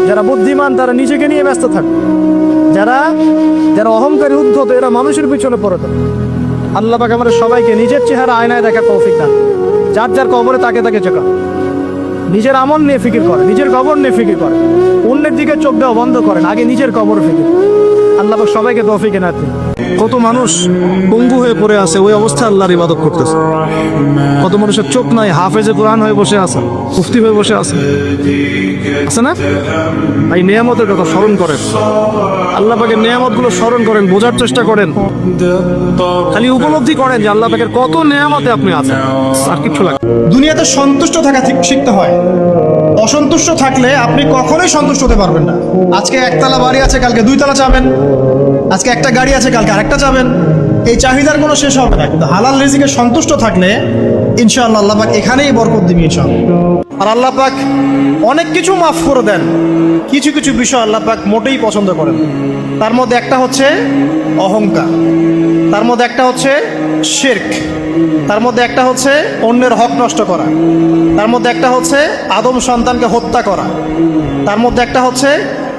যারা বুদ্ধিমান তারা নিজেকে নিয়ে ব্যস্ত থাকে, যারা যারা অহংকারী উদ্ধত এরা মানুষের পিছনে পড়ে থাকে। আল্লাহ পাক আমাদের সবাইকে নিজের চেহারা আয়নায় দেখা তৌফিক দান। যার যার কবরে তাকে তাকে চোখা, নিজের আমল নিয়ে ফিকির করে, নিজের কবর নিয়ে ফিকির করে, অন্যের দিকে চোখ দেওয়া বন্ধ করেন, আগে নিজের কবর ফিকির। আল্লাহ পাক সবাইকে তৌফিক এনায়েত দিন। কত মানুষ পঙ্গু হয়ে পড়ে আছে, ওই অবস্থায় আল্লাহর ইবাদত করতেছে। কত মানুষের চোখ নাই, হাফেজে কোরআন হয়ে বসে আছে, মুফতি হয়ে বসে আছে, আছে না? এই নিয়ামতের কথা স্মরণ করেন, আল্লাহ পাকের নিয়ামতগুলো স্মরণ করেন, বোঝার চেষ্টা করেন, খালি উপলব্ধি করেন যে আল্লাহ পাকের কত নিয়ামতে আপনি আছেন, আর কিছু লাগে। দুনিয়াতে সন্তুষ্ট থাকা শিখতে হয়। অসন্তুষ্ট থাকলে আপনি কখনোই সন্তুষ্ট হতে পারবেন না। আজকে একতলা বাড়ি আছে, কালকে দুইতলা চাবেন। আজকে একটা গাড়ি আছে, কালকে আরেকটা চাবেন। এই চাহিদার কোনো শেষ হবে না। কিন্তু হালাল রিজিকে সন্তুষ্ট থাকলে ইনশাআল্লাহ আল্লাহ পাক এখানেই বরকত দিবেন ইনশাআল্লাহ। আর আল্লাহ পাক অনেক কিছু মাফ করে দেন, কিছু কিছু বিষয় আল্লাহ পাক মোটেই পছন্দ করেন। তার মধ্যে একটা হচ্ছে অহংকার, তার মধ্যে একটা হচ্ছে শিরক, তার মধ্যে একটা হচ্ছে অন্যের হক নষ্ট করা, তার মধ্যে একটা হচ্ছে আদম সন্তানকে হত্যা করা, তার মধ্যে একটা হচ্ছে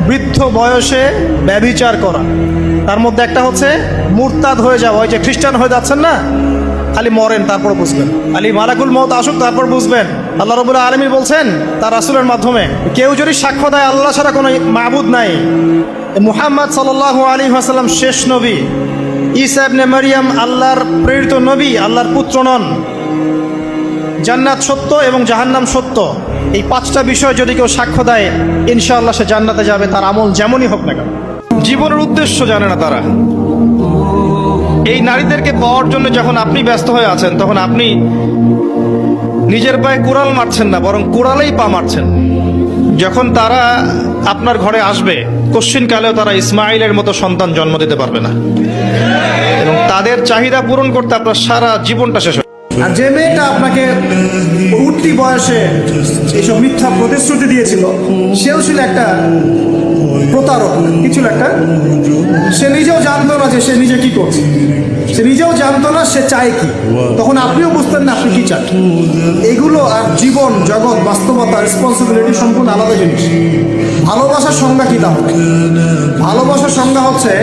বৃদ্ধ বয়সে ব্যভিচার করা, তার মধ্যে একটা হচ্ছে মুরতাদ হয়ে যাওয়া। ওই যে খ্রিস্টান হয়ে যাচ্ছেন না, খালি মরেন তারপর বুঝবেন, খালি মালাকুল মউত আসুক তারপর বুঝবেন। আল্লাহ রাব্বুল আলামিন বলছেন তার রাসূলের মাধ্যমে, কেউ যদি সাক্ষ্য দেয় আল্লাহ ছাড়া কোনো মাবুদ নাই, মুহাম্মদ সাল্লাল্লাহু আলাইহি ওয়াসাল্লাম শেষ নবী, ঈসা ইবনে মারইয়াম আল্লাহর প্রেরিত নবী, আল্লাহর পুত্র নন, জান্নাত সত্য এবং জাহান্নাম সত্য, এই পাঁচটা বিষয় যদি কেউ সাক্ষ্য দেয় ইনশাআল্লাহ সে জান্নাতে যাবে, তার আমল যেমনই হোক না কেন। জীবনের উদ্দেশ্য জানে না তারা। এই নারীদেরকে পাওয়ার জন্য যখন আপনি ব্যস্ত হয়ে আছেন, তখন আপনি নিজের পায়ে কুড়াল মারছেন না, বরং কুড়ালেই পা মারছেন। যখন তারা আপনার ঘরে আসবে, কশ্চিনকালেও তারা ইসমাইলের মতো সন্তান জন্ম দিতে পারবে না, এবং তাদের চাহিদা পূরণ করতে আপনার সারা জীবনটা শেষ হবে। আর যে মেয়েটা আপনাকে উঠতি বয়সে এইসব মিথ্যা প্রতিশ্রুতি দিয়েছিল, সেও ছিল একটা প্রতারক, কি ছিল একটা, সে নিজেও জানতো না যে সে নিজে কি করছে, সে নিজেও জানতো না সে চায় কি, তখন আপনিও বুঝতেন না আপনি কি চান। এগুলো আর জীবন জগৎ বাস্তবতা রেসপন্সিবিলিটি সম্পূর্ণ আলাদা জিনিস। ভালোবাসার সংজ্ঞা কি তাহলে? ভালোবাসার সংজ্ঞা হচ্ছে,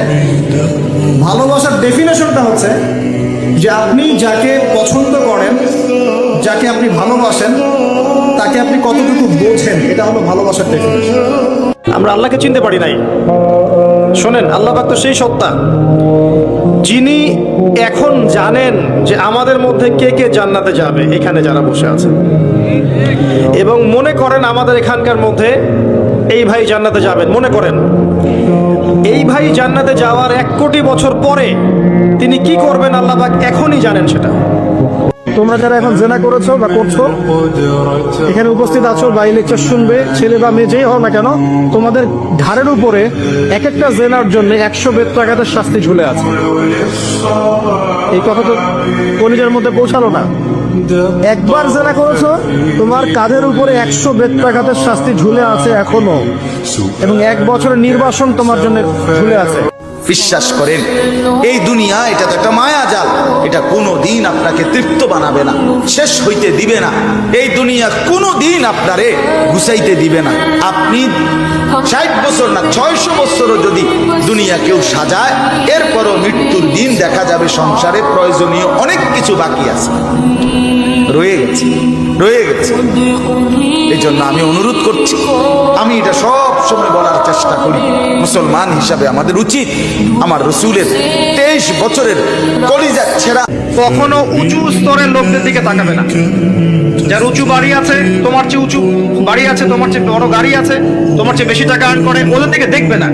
ভালোবাসার ডেফিনেশনটা হচ্ছে যে আপনি যাকে পছন্দ করেন, যাকে আপনি ভালোবাসেন, তাকে আপনি কতটুকু বোঝেন, এটা হলো ভালোবাসার ডেফিনেশন। আমরা আল্লাহকে চিনতে পারি নাই। শোনেন, আল্লাহ পাক তো সেই সত্তা যিনি এখন জানেন যে আমাদের মধ্যে কে কে জান্নাতে যাবে, এখানে যারা বসে আছে, এবং মনে করেন আমাদের এখানকার মধ্যে এই ভাই জান্নাতে যাবেন, মনে করেন এই ভাই জান্নাতে যাওয়ার 1 কোটি বছর পরে তিনি কি করবেন আল্লাহ পাক এখনই জানেন সেটা। তোমরা যারা এখন জেনা করেছো বা করছো, এখানে উপস্থিত আছো বা এই লেকচার শুনবে, ছেলে বা মেয়ে যেই হও না কেন, তোমাদের ঘাড়ের উপরে এক একটা জেনার জন্য 100 বেত্রাঘাতের শাস্তি ঝুলে আছে। এই কথা তো কলিজার মধ্যে পৌঁছালো না। একবার জেনা করেছো, তোমার কাঁধের উপরে 100 বেত্রাঘাতের শাস্তি ঝুলে আছে এখনো, এবং 1 বছরের নির্বাসন তোমার জন্য ঝুলে আছে। বিশ্বাস করেন, এই দুনিয়া এটা তো একটা মায়াজাল, এটা কোনো দিন আপনাকে তৃপ্ত বানাবে না, শেষ হইতে দিবে না। এই দুনিয়া কোনো দিন আপনারে গুছাইতে দিবে না। আপনি 60 বছর না 600 বছরও যদি দুনিয়া কেউ সাজায়, এরপরও মৃত্যুর দিন দেখা যাবে সংসারে প্রয়োজনীয় অনেক কিছু বাকি আছে, রয়ে গেছে। এই জন্য আমি অনুরোধ করছি, আমি এটা সব সময় বলার চেষ্টা করি, মুসলমান হিসাবে আমাদের উচিত আমার রসুলের 23 বছরের কলিজা ছেঁড়া কখনো উঁচু স্তরের লোকদের দিকে তাকাবে না। যার উঁচু বাড়ি আছে, তোমার চেয়ে উঁচু বাড়ি আছে, তোমার চেয়ে বড় গাড়ি আছে, তোমার চেয়ে বেশি টাকা আর্ন করে, ওদের দিকে দেখবে না,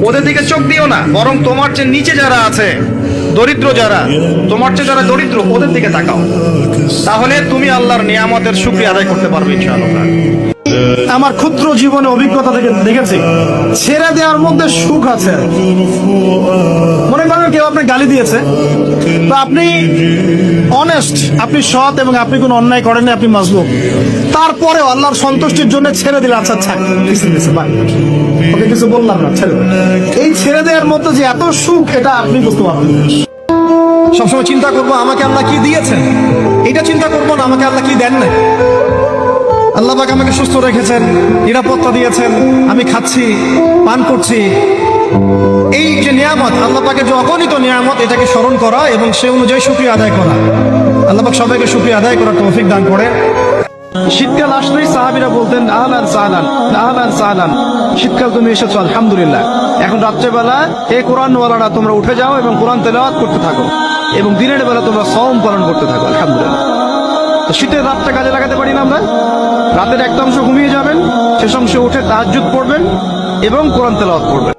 ওদের দিকে চোখ দিও না, বরং তোমার চেয়ে নিচে যারা আছে, দরিদ্র যারা, তোমার চেয়ে যারা দরিদ্র, ওদের দিকে তাকাও। তাহলে তুমি আল্লাহর নিয়ামতের শুকরিয়া আদায় করতে পারবে ইনশাআল্লাহ। আমার ক্ষুদ্র জীবনে অভিজ্ঞতা থেকে দেখেছি, ছেড়ে দেওয়ার মধ্যে সুখ আছে। মনে করেন কেউ আপনাকে গালি দিয়েছে, তো আপনি অনেস্ট, আপনি সৎ এবং আপনি কোনো অন্যায় করেননি, আপনি মাজলুম, তারপরেও আল্লাহর সন্তুষ্টির জন্য ছেড়ে দিলে, আচ্ছা থাক, ওকে কিছু বললাম না, ছেড়ে। এই ছেড়ে দেওয়ার মধ্যে যে এত সুখ, এটা আপনি বুঝতে পারবেন। সবসময় চিন্তা করবো আমাকে আল্লাহ কি দিয়েছেন, এটা চিন্তা করবো না আমাকে আল্লাহ কি দেন না। আল্লাহ পাক আমাকে সুস্থ রেখেছেন, নিরাপত্তা দিয়েছেন, আমি খাচ্ছি, পান করছি। এই যে নিয়ামত, আল্লাহ পাকের যে অগণিত নিয়ামত, এটাকে স্মরণ করা এবং সে অনুযায়ী শুকরিয়া আদায় করা। আল্লাহ পাক সবাইকে শুকরিয়া আদায় করার তৌফিক দান করে। শীতকাল আসলেই সাহাবীরা বলতেন আহলান সাহলান, আহলান সাহলান, শীতকাল তুমি এসেছো, আলহামদুলিল্লাহ। এখন রাত্রেবেলা এই কোরআনওয়ালারা তোমরা উঠে যাও এবং কোরআন তেলাওয়াত করতে থাকো, এবং দিনের বেলা তোমরা সওম পালন করতে থাকো, আলহামদুলিল্লাহ। তো শীতের রাতটা কাজে লাগাতে পারি না আমরা? রাতের একটা অংশ ঘুমিয়ে যাবেন, শেষ অংশে উঠে তাহাজ্জুদ পড়বেন এবং কোরআন তেলাওয়াত করবেন।